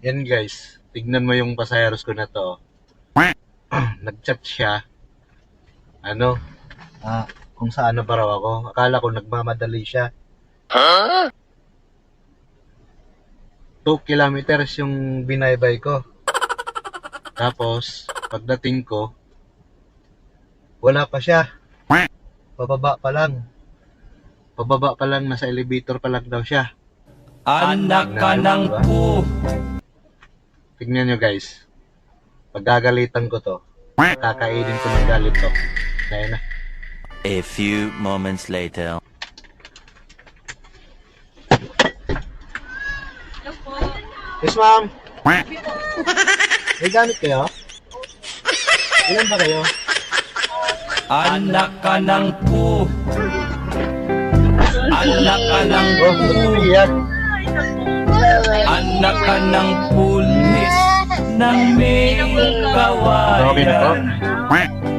Yan guys, tignan mo yung pasaheros ko na to. Nag-chat siya. Ano? Kung saan na ba raw ako. Akala ko nagmamadali siya. 2 kilometers yung binaybay ko. Tapos, pagdating ko, wala pa siya. Pababa pa lang. Pababa pa lang, nasa elevator pa lang daw siya. Anak ka ng Diba? pu. Tignan nyo guys. Pagagalitan ko to. Kakainin ko ng galit to. Dahil na. A few moments later. Yes, ma'am. May gamit kayo? Ilan ba kayo? Anak ka ng pu. Anak ka ng Oh, pu. iyak. Anak ka ng pulis ng may Okay na to? kawayan.